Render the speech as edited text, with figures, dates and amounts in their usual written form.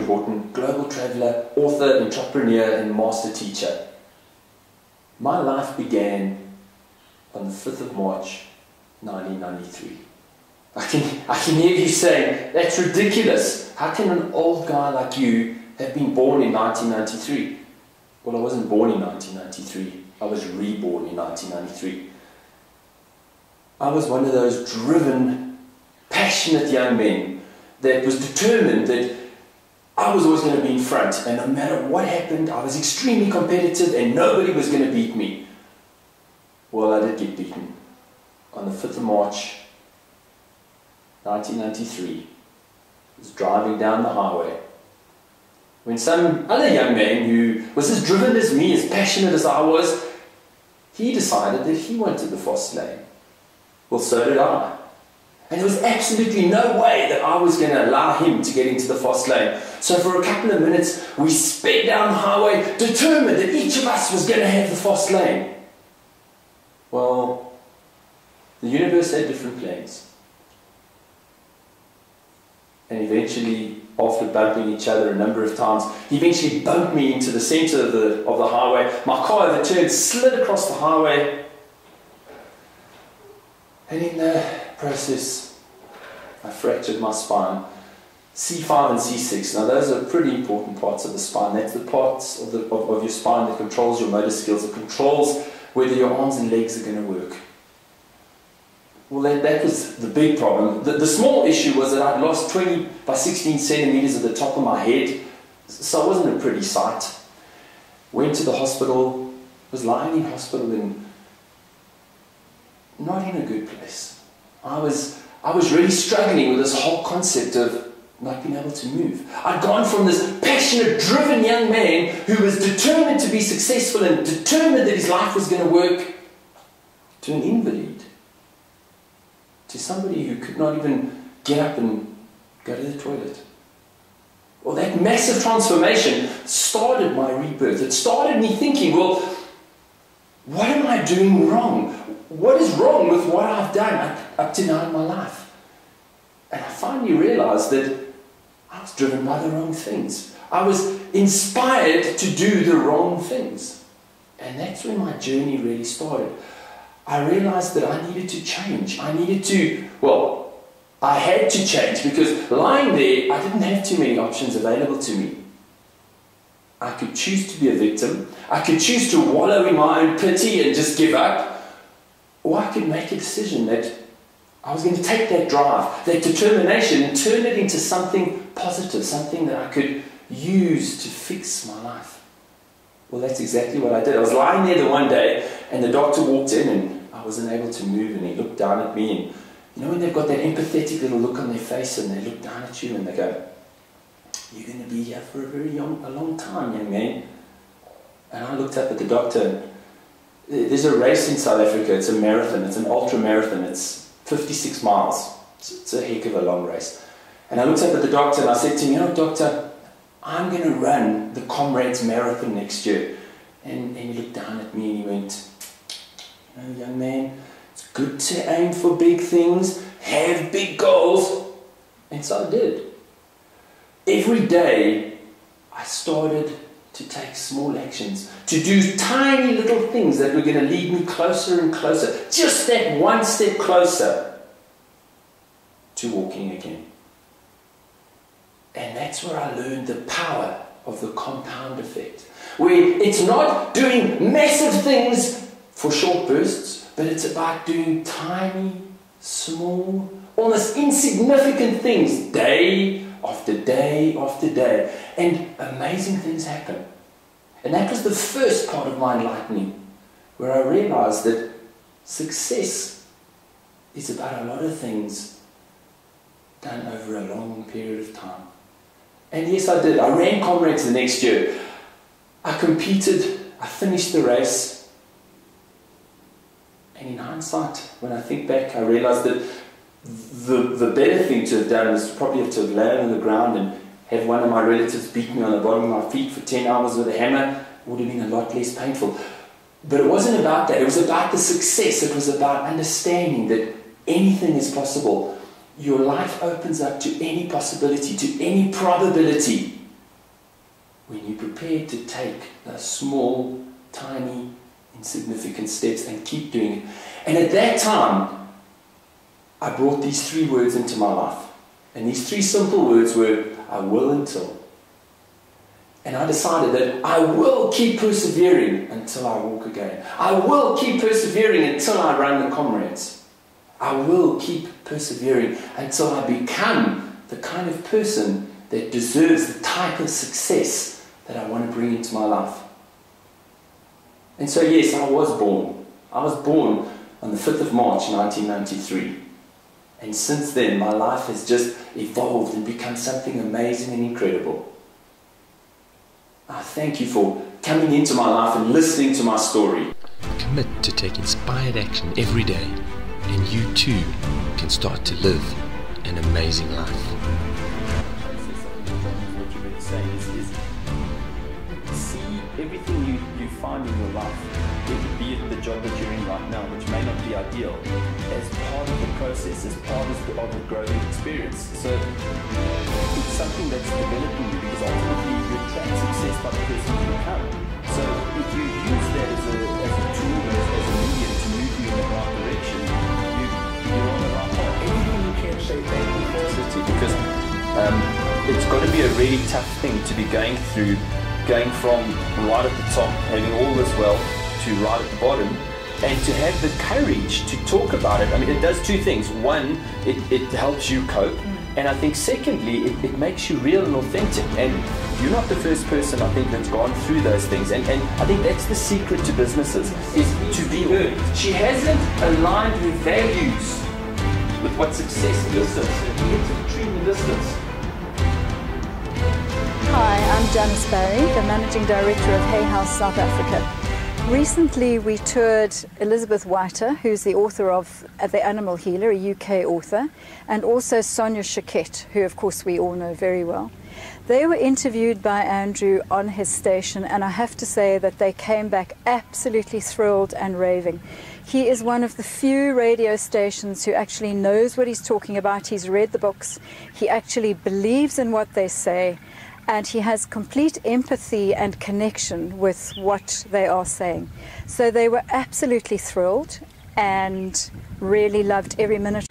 Horton, global traveller, author, entrepreneur, and master teacher. My life began on the 5th of March, 1993. I can hear you saying, that's ridiculous. How can an old guy like you have been born in 1993? Well, I wasn't born in 1993. I was reborn in 1993. I was one of those driven, passionate young men that was determined that I was always going to be in front, and no matter what happened, I was extremely competitive and nobody was going to beat me. Well, I did get beaten. On the 5th of March, 1993, I was driving down the highway when some other young man who was as driven as me, as passionate as I was, he decided that he wanted the fast lane. Well, so did I. And there was absolutely no way that I was going to allow him to get into the fast lane. So for a couple of minutes, we sped down the highway, determined that each of us was going to have the fast lane. Well, the universe had different plans. And eventually, after bumping each other a number of times, he eventually bumped me into the center of the highway. My car overturned, slid across the highway. And in the process, I fractured my spine. C5 and C6. Now those are pretty important parts of the spine. That's the parts of your spine that controls your motor skills. It controls whether your arms and legs are going to work. Well, that was the big problem. The small issue was that I'd lost 20 by 16 centimeters at the top of my head. So it wasn't a pretty sight. Went to the hospital, was lying in hospital and not in a good place. I was really struggling with this whole concept of not being able to move. I'd gone from this passionate, driven young man who was determined to be successful and determined that his life was going to work to an invalid, to somebody who could not even get up and go to the toilet. Well, that massive transformation started my rebirth. It started me thinking, well, what am I doing wrong? What is wrong with what I've done up to now in my life? And I finally realized that I was driven by the wrong things. I was inspired to do the wrong things. And that's when my journey really started. I realized that I needed to change. I had to change because lying there, I didn't have too many options available to me. I could choose to be a victim. I could choose to wallow in my own pity and just give up. Or I could make a decision that I was going to take that drive, that determination, and turn it into something positive, something that I could use to fix my life. Well, that's exactly what I did. I was lying there the one day, and the doctor walked in, and I wasn't able to move, and he looked down at me, and you know when they've got that empathetic little look on their face, and they look down at you, and they go, "You're going to be here for a long time, young man." And I looked up at the doctor, and there's a race in South Africa. It's a marathon. It's an ultra marathon. It's 56 miles. It's a heck of a long race. And I looked up at the doctor and I said to him, "You know, doctor, I'm going to run the Comrades Marathon next year." And he looked down at me and he went, "You know, young man, it's good to aim for big things, have big goals." And so I did. Every day I started to take small actions, to do tiny little things that were going to lead me closer and closer, just that one step closer to walking again. And that's where I learned the power of the compound effect, where it's not doing massive things for short bursts, but it's about doing tiny, small, almost insignificant things day after day after day, and amazing things happen. And that was the first part of my enlightening, where I realized that success is about a lot of things done over a long period of time. And yes, I did. I ran Comrades the next year. I competed, I finished the race, and in hindsight, when I think back, I realized that the better thing to have done was probably to have laid on the ground and have one of my relatives beat me on the bottom of my feet for 10 hours with a hammer. It would have been a lot less painful. But it wasn't about that. It was about the success. It was about understanding that anything is possible. Your life opens up to any possibility, to any probability. when you're prepared to take those small, tiny, insignificant steps and keep doing it. And at that time, I brought these 3 words into my life. And these 3 simple words were, I will until. And I decided that I will keep persevering until I walk again. I will keep persevering until I run the comrades. I will keep persevering until I become the kind of person that deserves the type of success that I want to bring into my life. And so yes, I was born. I was born on the 5th of March 1993. And since then, my life has just evolved and become something amazing and incredible. I thank you for coming into my life and listening to my story. Commit to take inspired action every day, and you too can start to live an amazing life. What you've been saying is see everything you find in your life, be it the job that you're in right now, which may not be ideal, as part of the process, as part of the growing experience. So it's something that's developing you, because ultimately you attract success by the person you become. So if you use that as a tool, as a medium to move you in the right direction, you're on the right path. Anything you can say thank you for, because it's got to be a really tough thing to be going through, going from right at the top, having all this wealth, to right at the bottom, and to have the courage to talk about it. I mean, it does 2 things. One, it helps you cope, and I think secondly, it makes you real and authentic. And you're not the first person, I think, that's gone through those things. And I think that's the secret to businesses, is to be her. She hasn't aligned her values with what success is. It's a true distance. Hi, I'm Janice Barry, the Managing Director of Hay House South Africa. Recently we toured Elizabeth Whiter, who's the author of The Animal Healer, a UK author, and also Sonia Choquette, who of course we all know very well. They were interviewed by Andrew on his station, and I have to say that they came back absolutely thrilled and raving. He is one of the few radio stations who actually knows what he's talking about. He's read the books, he actually believes in what they say, and he has complete empathy and connection with what they are saying. So they were absolutely thrilled and really loved every minute.